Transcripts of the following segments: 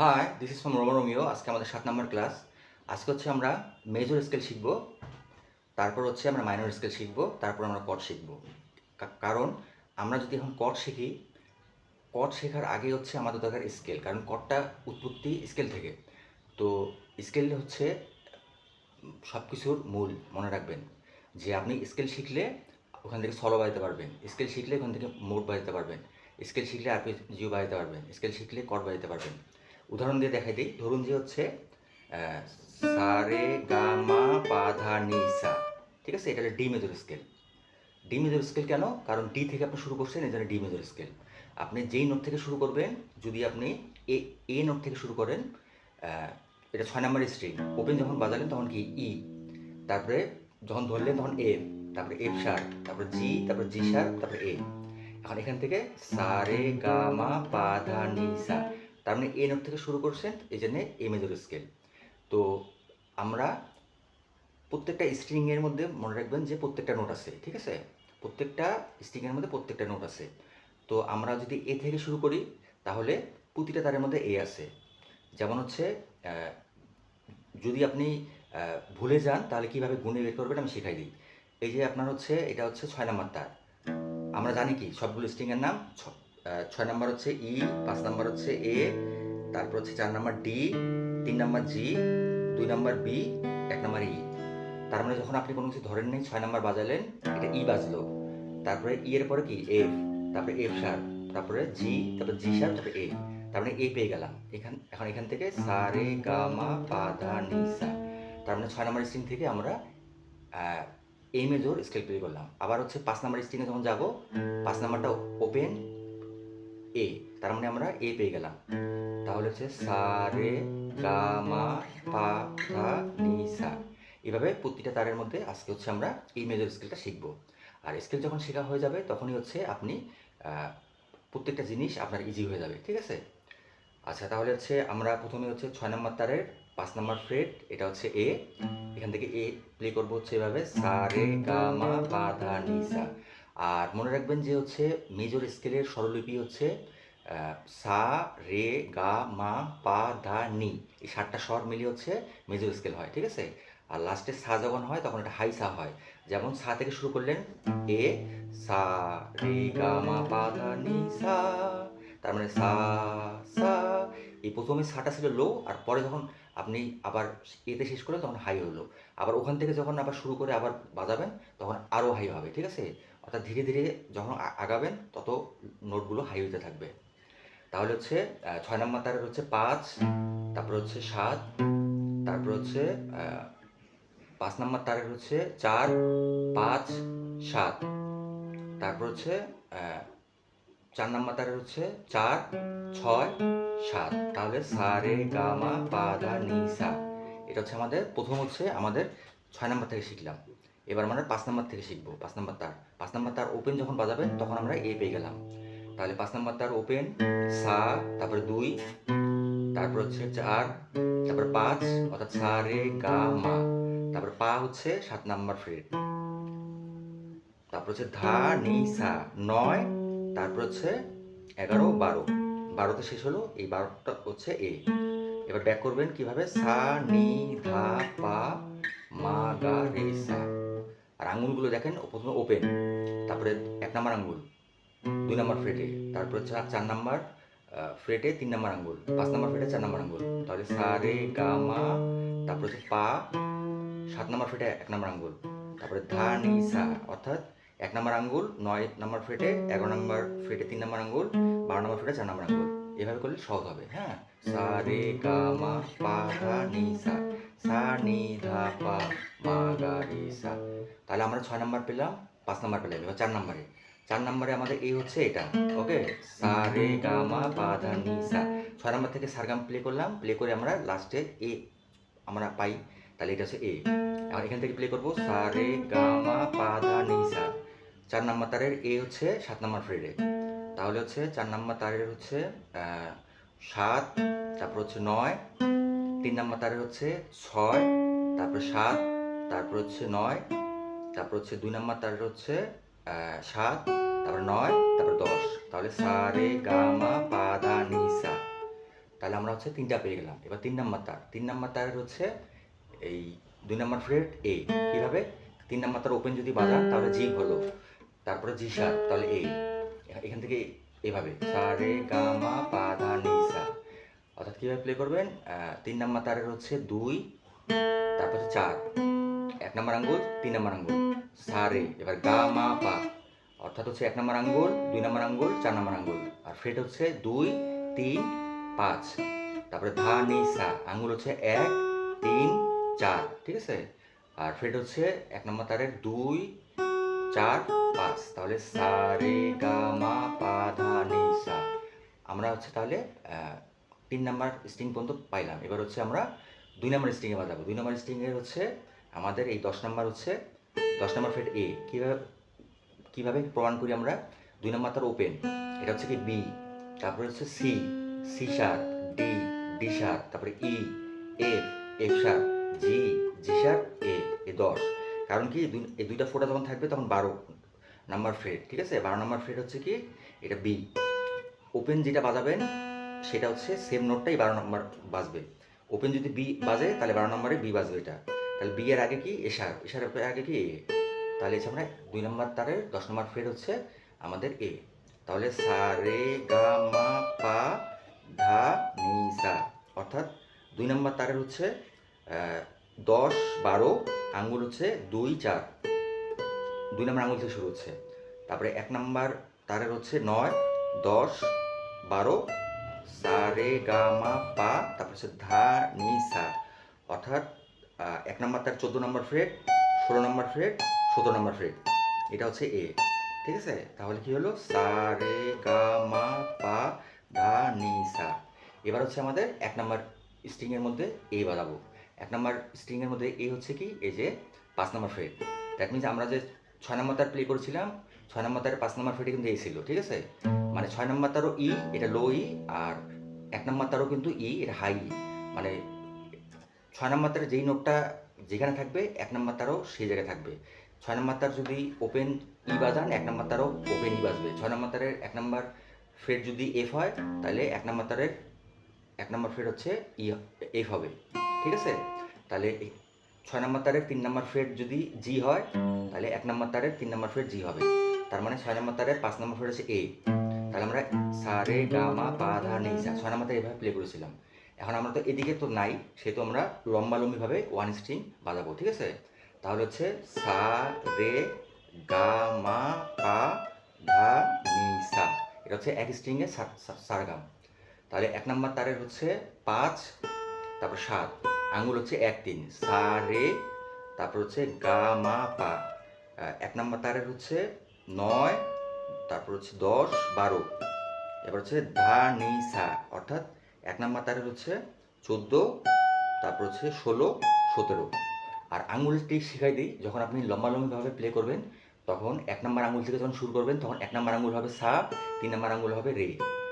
High, this is from Romeo. আজকে আমাদের 7 নম্বর class. আজকে হচ্ছে আমরা মেজর স্কেল শিখব, তারপর হচ্ছে আমরা মাইনর স্কেল শিখব, তারপর আমরা কর্ড শিখব। কারণ আমরা যদি এখন কর্ড শিখি, কর্ড শেখার আগে হচ্ছে আমাদের দরকার স্কেল, কারণ কর্ডটা উৎপত্তি স্কেল থেকে। তো স্কেল হচ্ছে সব কিছুর মূল, মনে রাখবেন যে আপনি স্কেল শিখলে ওখান থেকে সলো বাজাতে পারবেন, স্কেল শিখলে ওখান থেকে মোড বাজাতে পারবেন, স্কেল শিখলে আরপিজিও বাজাতে পারবেন, স্কেল শিখলে কর্ড বাজাতে পারবেন। উদাহরণ দিয়ে দেখাই দিই। ধরুন যে হচ্ছে সা রে গা মা পা ধা নি সা, ঠিক আছে? এটা হলো D major scale. D major scale কেন? কারণ ডি থেকে আপনি শুরু করছেন, এই জন্য ডি মেজর স্কেল। আপনি যেই নোট থেকে শুরু করবেন, যদি আপনি এ এ নোট থেকে শুরু করেন, এটা 6 নম্বর স্ট্রিং, ওপেন যখন বাজালেন তখন কি ই, তারপরে যখন ধরলেন তখন এফ, তারপরে এফ শার্প, তারপরে জি, তারপরে জি শার্প, তারপরে এ। এখন এখান থেকে সা রে গা মা পা ধা নি সা, তার মানে এ নোট থেকে শুরু করছেন, এই জন্যে এ মেজর স্কেল। তো আমরা প্রত্যেকটা স্ট্রিংয়ের মধ্যে মনে রাখবেন যে প্রত্যেকটা নোট আছে, ঠিক আছে? প্রত্যেকটা স্ট্রিংয়ের মধ্যে প্রত্যেকটা নোট আছে। তো আমরা যদি এ থেকে শুরু করি, তাহলে প্রতিটা তারের মধ্যে এ আছে। যেমন হচ্ছে যদি আপনি ভুলে যান, তাহলে কীভাবে গুণে বের করবেন আমি শেখাই দিই। এই যে আপনার হচ্ছে, এটা হচ্ছে 6 নম্বর তার। আমরা জানি কি সবগুলো স্ট্রিংয়ের নাম, 6 নম্বর হচ্ছে ই, 5 নম্বর হচ্ছে এ, তারপর হচ্ছে 4 নম্বর ডি, 3 নম্বর জি, 2 নম্বর বি, 1 নম্বর ই। তার মানে যখন আপনি কোনো কিছু ধরেন নেই, 6 নম্বর বাজালেন, এটা ই বাজলো, তারপরে ই এর পরে কি এফ, তারপরে এফ শার্প, তারপরে জি, তারপরে জি শার্প, তারপরে এ। তার মানে এ পেয়ে গেলাম। এখন এখান থেকে সা রে গা মা পা ধা নি সা, তার মানে 6 নম্বর স্ট্রিং থেকে আমরা এ মেজর স্কেল প্লে করলাম। আবার হচ্ছে 5 নম্বর স্ট্রিংয়ে যখন যাব, 5 নম্বরটা ওপেন এ, তার মানে আমরা এ পেয়ে গেলাম। তাহলে হচ্ছে সা রে গা মা পা ধা নি সা। এভাবে প্রতিটা তারের মধ্যে আজকে হচ্ছে আমরা এই মেজর স্কেলটা শিখব। আর স্কেল যখন শেখা হয়ে যাবে, তখনই হচ্ছে আপনি প্রত্যেকটা জিনিস আপনার ইজি হয়ে যাবে, ঠিক আছে? আচ্ছা, তাহলে হচ্ছে আমরা প্রথমে হচ্ছে 6 নম্বর তারের 5 নম্বর ফ্রেট, এটা হচ্ছে এ। এখান থেকে এ প্লে করবো হচ্ছে এভাবে, সা রে গা মা পা ধা নি সা। আর মনে রাখবেন যে হচ্ছে মেজর স্কেলের স্বরলিপি হচ্ছে সা রে গা মা পা ধা নি, এই 7টা স্বর মিলিয়ে হচ্ছে মেজর স্কেল হয়, ঠিক আছে? আর লাস্টে সা যখন হয় তখন এটা হাই সা হয়। যেমন সা থেকে শুরু করলেন এ, সা রে গা মা পা ধা নি সা, তার মানে সা সা। এই প্রথমে সাটা ছিল লো, আর পরে যখন আপনি আবার এতে শেষ করলেন তখন হাই হলো। আবার ওখান থেকে যখন আবার শুরু করে আবার বাজাবেন, তখন আরও হাই হবে, ঠিক আছে? অর্থাৎ ধীরে ধীরে যখন আগাবেন, তত নোটগুলো হাই হতে থাকবে। তাহলে হচ্ছে 6 নম্বর তারের হচ্ছে 5, তারপর হচ্ছে 7, তারপর হচ্ছে 5 নম্বর তারের হচ্ছে 4, 5, 7, তারপর হচ্ছে 4 নম্বর তারের হচ্ছে 4, 6, 7। তাহলে সা রে গা মা পা ধা নি সা। এটা হচ্ছে আমাদের প্রথম, হচ্ছে আমাদের 6 নম্বর থেকে শিখলাম। এবার আমরা 5 নম্বর থেকে শিখবো। 5 নম্বর তার, 5 নম্বর তার ওপেন যখন বাজাবেন তখন আমরা এ পেয়ে গেলাম। তাহলে 5 নম্বর তার ওপেন সা, তারপরে 2, তারপর হচ্ছে 4, তারপর 5, অর্থাৎ সা রে গা মা, তারপর পা হচ্ছে 7 নম্বর ফ্রেট, তারপর হচ্ছে ধা নি সা 9, তারপর হচ্ছে 11, 12, 12তে শেষ হলো, এই 12টা হচ্ছে এ। এবার ব্যাক করবেন কিভাবে, সা নি ধা পা মা গা রে সা। আর আঙুলগুলো দেখেন, প্রথমে ওপেন, তারপরে 1 নম্বর আঙ্গুল 2 নম্বর ফ্রেটে, তারপরে 4 নম্বর ফ্রেটে 3 নম্বর আঙ্গুল, 5 নম্বর ফ্রেটে 4 নম্বর আঙ্গুল। তাহলে সা রে গা মা, তারপর হচ্ছে পা 7 নম্বর ফ্রেটে 1 নম্বর আঙ্গুল, তারপরে ধা নি সা, অর্থাৎ 1 নম্বর আঙ্গুল 9 নম্বর ফ্রেটে, 11 নম্বর ফ্রেটে 3 নম্বর আঙ্গুল, 12 নম্বর ফ্রেটে 4 নম্বর আঙ্গুল। এভাবে করলে সহজ হবে। হ্যাঁ, সা রে গা মা পা ধা নি সা, সা নি ধা পা মা গা রে সা। তাহলে আমরা 6 নম্বর পেলাম, 5 নম্বর পেলাম। এবার 4 নম্বরে, 4 নম্বরে আমাদের এই হচ্ছে এটা, ওকে, সা রে গা মা পা ধা নি সা। 6 নম্বর থেকে সারগাম প্লে করলাম, প্লে করে আমরা লাস্টে এ আমরা পাই, তাহলে এটা হচ্ছে এ। এখন এখান থেকে প্লে করবো সা রে গা মা পা ধা নি সা। 4 নম্বর তারের এ হচ্ছে 7 নম্বর ফ্রেডে, তাহলে হচ্ছে 4 নম্বর তারের হচ্ছে 7, তারপর হচ্ছে 9, 3 নম্বর তারের হচ্ছে 6, তারপর 7, তারপর হচ্ছে 9, তারপর হচ্ছে 2 নম্বর তারের হচ্ছে 7, তারপর 9, তারপর 10। তাহলে সা রে গা মা পা ধা নি সা। তাহলে আমরা হচ্ছে 3টা পেয়ে গেলাম। এবার 3 নাম্বার তারের হচ্ছে এই 2 নাম্বার ফ্রেট এ। কীভাবে? 3 নাম্বার তার ওপেন যদি বাজান তাহলে জি হলো, তারপরে জি শার্প, তাহলে এ। এখান থেকে এভাবে সা রে গা মা পা ধা নি সা। অর্থাৎ কীভাবে প্লে করবেন? 3 নাম্বার তারের হচ্ছে 2, তারপর হচ্ছে 4, 1 নাম্বার আঙ্গুল, 3 নাম্বার আঙ্গুল, সা রে। এবার গা মা পা, অর্থাৎ হচ্ছে 1 নাম্বার আঙ্গুল, 2 নাম্বার আঙ্গুল, 4 নাম্বার আঙ্গুল। আর ফ্রেট হচ্ছে 2, 3, 5। তারপরে ধা নি সা, আঙ্গুল হচ্ছে 1, 3, 4, ঠিক আছে? আর ফ্রেট হচ্ছে 1 নাম্বার তারের 2, 4, 5। তাহলে সা রে গা মা পা ধা নি সা। আমরা হচ্ছে তাহলে 3 নাম্বার স্ট্রিং পর্যন্ত পাইলাম। এবার হচ্ছে আমরা 2 নাম্বার স্ট্রিংয়ে বাজাবো। 2 নাম্বার স্ট্রিংয়ে হচ্ছে আমাদের এই 10 নাম্বার হচ্ছে 10 নাম্বার ফ্রেট এ। কীভাবে প্রমাণ করি আমরা? 2 নাম্বার তার ওপেন, এটা হচ্ছে কি বি, তারপরে হচ্ছে C, C sharp, D, D sharp, তারপরে E, F, F sharp, G, G sharp, A 10। কারণ কি এই দুইটা ফোঁটা যখন থাকবে তখন 12 নাম্বার ফ্রেট, ঠিক আছে? 12 নাম্বার ফ্রেট হচ্ছে কি এটা বি। ওপেন যেটা বাজাবেন সেটা হচ্ছে সেম নোটটাই 12 নম্বর বাজবে। ওপেন যদি বি বাজে তাহলে 12 নম্বরে বি বাজবে এটা। তাহলে বি এর আগে কি এ শার্প, এ শার্পের আগে কি এ। তাহলে হচ্ছে আমরা 2 নম্বর তারের 10 নম্বর ফ্রেট হচ্ছে আমাদের এ। তাহলে সা রে গা মা পা ধা নি সা। অর্থাৎ 2 নম্বর তারের হচ্ছে 10, 12 আঙ্গুল হচ্ছে 2, 4, 2 নম্বর আঙ্গুল থেকে শুরু হচ্ছে। তারপরে 1 নম্বর তারের হচ্ছে 9, 10, 12 সা রে গা মা পা, তারপর হচ্ছে ধা নি সা। অর্থাৎ 1 নম্বর তার 14 নম্বর ফ্রেট, 16 নম্বর ফ্রেট, 17 নম্বর ফ্রেট, এটা হচ্ছে এ, ঠিক আছে? তাহলে কি হলো? সা রে গা মা পা ধা নি সা। এবার হচ্ছে আমাদের 1 নম্বর স্ট্রিংয়ের মধ্যে এ বাজাবো। 1 নম্বর স্ট্রিংয়ের মধ্যে এ হচ্ছে কি এই যে 5 নম্বর ফ্রেট। দ্যাট মিনস আমরা যে 6 নম্বর তার প্লে করেছিলাম 6 নম্বর তারের 5 নম্বর ফ্রেটে কিন্তু এ ছিল, ঠিক আছে? মানে 6 নম্বর তারও ই, এটা লো ই, আর 1 নম্বর তারও কিন্তু ই, এটা হাই ই। মানে 6 নম্বর তারে যেই নোটটা যেখানে থাকবে 1 নম্বর তারও সেই জায়গায় থাকবে। 6 নম্বর তার যদি ওপেন ই বাজান 1 নম্বর তারও ওপেন ই বাজবে। 6 নম্বর তারের 1 নম্বর ফ্রেট যদি এফ হয় তাহলে 1 নম্বর তারের 1 নম্বর ফ্রেট হচ্ছে ই এফ হবে, ঠিক আছে? তাহলে 6 নম্বর তারের 3 নম্বর ফ্রেট যদি জি হয় তাহলে 1 নম্বর তারের 3 নম্বর ফ্রেট জি হবে। তার মানে 6 নম্বর তারের 5 নম্বর ফ্রেট হচ্ছে এ। তাহলে আমরা সা রে গা মা পা ধা নি সা 6 নম্বর তারে এভাবে প্লে করেছিলাম। এখন আমরা তো এদিকে তো নাই, সেহেতু আমরা লম্বালম্বিভাবে 1 স্ট্রিং বাজাবো, ঠিক আছে? তাহলে হচ্ছে সা রে গা মা পা ধা নি সা। এটা হচ্ছে এক স্ট্রিংয়ে সারগাম। তাহলে 1 নম্বর তারের হচ্ছে 5, তারপর 7, আঙ্গুল হচ্ছে 1, 3, সা রে, তারপর হচ্ছে গা মা পা। 1 নম্বর তারের হচ্ছে 9, তারপর হচ্ছে 10, 12। এবার হচ্ছে ধা নি সা, অর্থাৎ 1 নম্বর তারের হচ্ছে 14, তারপর হচ্ছে 16, 17। আর আঙ্গুলটি শিখাই দিই, যখন আপনি লম্বালম্বিভাবে প্লে করবেন তখন 1 নম্বর আঙ্গুল থেকে যখন শুরু করবেন তখন 1 নম্বর আঙ্গুল হবে সা, 3 নম্বর আঙ্গুল হবে রে,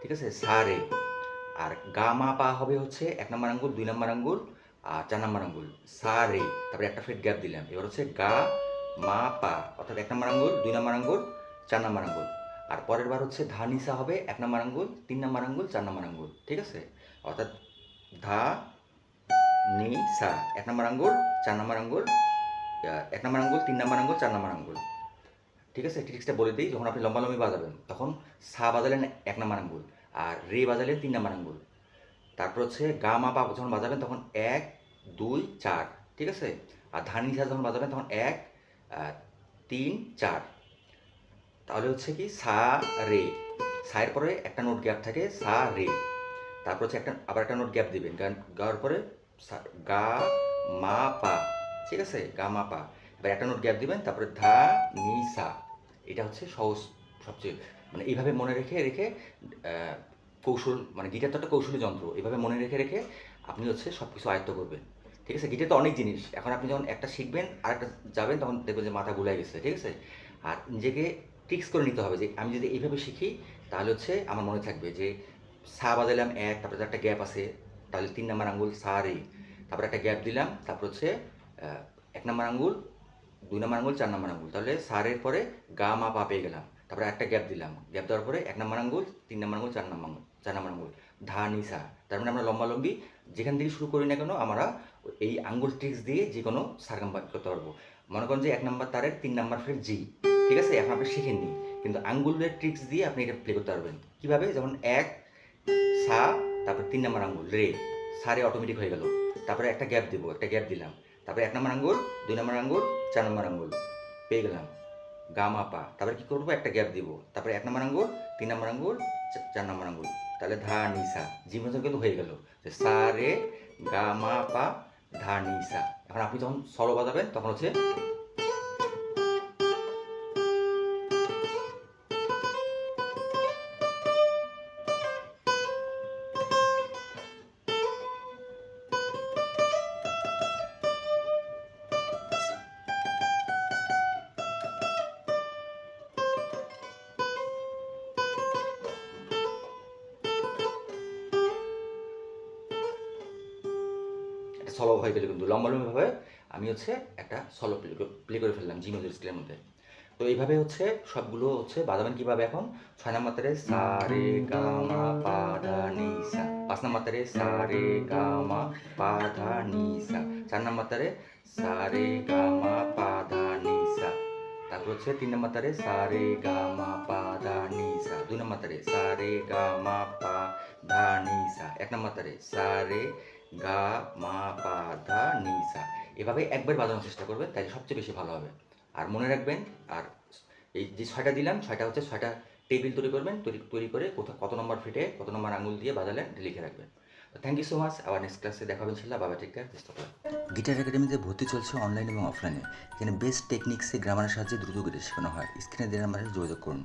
ঠিক আছে? সা রে। আর গা মা পা হবে হচ্ছে 1 নম্বর আঙ্গুল, 2 নম্বর আঙ্গুল আর 4 নম্বর আঙ্গুল, সা রে, তারপরে একটা ফ্রেট গ্যাপ দিলাম। এবার হচ্ছে গা মা পা, অর্থাৎ 1 নম্বর আঙ্গুল, 2 নম্বর আঙ্গুল, 4 নম্বর আঙ্গুল। আর পরের বার হচ্ছে ধা নি সা হবে 1 নম্বর আঙ্গুল, 3 নম্বর আঙ্গুল, 4 নম্বর আঙ্গুল, ঠিক আছে? অর্থাৎ ধা নি সা 1 নম্বর আঙ্গুল, 4 নম্বর আঙ্গুল, 1 নম্বর আঙ্গুল, 3 নম্বর আঙ্গুল, 4 নম্বর আঙ্গুল, ঠিক আছে? ট্রিক্সটা বলে দিই, যখন আপনি লম্বালম্বি বাজাবেন তখন সা বাজালেন 1 নম্বর আঙ্গুল আর রে বাজালেন 3 নম্বর আঙ্গুল। তারপর হচ্ছে গা মা পা যখন বাজাবেন তখন 1, 2, 4, ঠিক আছে? আর ধা নি সা যখন বাজাবেন তখন 1, 3, 4। তাহলে হচ্ছে কি সা রে, সা এর পরে একটা নোট গ্যাপ থাকে, সা রে। তারপর হচ্ছে আবার একটা নোট গ্যাপ দিবেন, গাওয়ার পরে গা মা পা, ঠিক আছে? গা মা পা। এবার একটা নোট গ্যাপ দিবেন, তারপরে ধা নি সা। এটা হচ্ছে সহজ সবচেয়ে, মানে এইভাবে মনে রেখে কৌশল, মানে গিটার তো একটা কৌশলী যন্ত্র, এভাবে মনে রেখে আপনি হচ্ছে সব কিছু আয়ত্ত করবেন, ঠিক আছে? গিটার তো অনেক জিনিস, এখন আপনি যখন একটা শিখবেন আর একটা যাবেন তখন দেখবেন যে মাথা গুলাই গেছে, ঠিক আছে? আর নিজেকে ট্রিক্স করে নিতে হবে যে আমি যদি এইভাবে শিখি তাহলে হচ্ছে আমার মনে থাকবে যে সা বাজালাম 1, তারপরে একটা গ্যাপ আছে, তাহলে 3 নম্বর আঙ্গুল সা রে, তারপরে একটা গ্যাপ দিলাম, তারপর হচ্ছে 1 নম্বর আঙ্গুল, 2 নম্বর আঙ্গুল, 4 নম্বর আঙ্গুল, তাহলে সা রের পরে গা মা পা পেয়ে গেলাম। তারপরে একটা গ্যাপ দিলাম, গ্যাপ দেওয়ার পরে 1 নম্বর আঙ্গুল, 3 নম্বর আঙ্গুল, 4 নম্বর আঙ্গুল, ধা নি সা। তার মানে আমরা লম্বালম্বি যেখান থেকে শুরু করি না কেন আমরা এই আঙ্গুল ট্রিক্স দিয়ে যে কোনো সারগাম করতে পারবো। মনে করেন যে 1 নাম্বার তারের 3 নাম্বার ফ্রেট জি, ঠিক আছে, এখন আপনি শিখেননি, কিন্তু আঙ্গুলের ট্রিক্স দিয়ে আপনি এটা প্লে করতে পারবেন। কীভাবে? যেমন 1 সা, তারপর 3 নাম্বার আঙ্গুল রে, সারে অটোমেটিক হয়ে গেল। তারপরে একটা গ্যাপ দেবো, একটা গ্যাপ দিলাম, তারপরে 1 নাম্বার আঙ্গুল, 2 নাম্বার আঙ্গুল, 4 নাম্বার আঙ্গুল পেয়ে গেলাম গা মা পা। তারপরে কী করবো? একটা গ্যাপ দিব, তারপরে 1 নাম্বার আঙ্গুল, 3 নাম্বার আঙ্গুল, 4 নাম্বার আঙ্গুল, তাহলে ধা নি সা। জি মতো কিন্তু হয়ে গেল যে সা রে গা মা পা ধা নি সা। এখন আপনি যখন সলো বাজাবেন তখন হচ্ছে একটা সলো হয়ে গেল, কিন্তু লম্বালম্বিভাবে আমি হচ্ছে একটা সলো প্লে করে ফেললাম জি মেজর স্কেলের মধ্যে। তো এইভাবে হচ্ছে সবগুলো হচ্ছে বাজাবেন কীভাবে? এখন 6 নাম্বার তারে সা রে গা মা পা ধা নি সা, 5 নাম্বার তারে সা রে গা মা পা ধা নি সা, 4 নাম্বার তারে সা রে গা মা পা ধা নি সা, তারপর হচ্ছে 3 নাম্বার তারে সা রে গা মা পা ধা নি সা, 2 নাম্বার তারে সা রে গা মা পা ধা নি সা, 1 নাম্বার তারে সা রে গা মা পা ধা নি সা। এভাবে একবার বাজানোর চেষ্টা করবেন, তাহলে সবচেয়ে বেশি ভালো হবে। আর মনে রাখবেন, আর এই যে 6টা দিলাম, 6টা হচ্ছে 6টা টেবিল তৈরি করবেন, তৈরি করে কত নম্বর ফিটে কত নম্বর আঙুল দিয়ে বাজালেন লিখে রাখবেন। তো থ্যাংক ইউ সো মাচ। আবার নেক্সট ক্লাসে দেখা হবে ইনশাল্লাহ। বাবা take care, best of luck. Guitar একাডেমিতে ভর্তি চলছে অনলাইন এবং অফলাইনে। এখানে বেস্ট টেকনিক্সে গ্রামারের সাহায্যে দ্রুত গিটার শেখানো হয়। স্ক্রিনে দেওয়া নাম্বারে যোগাযোগ করুন।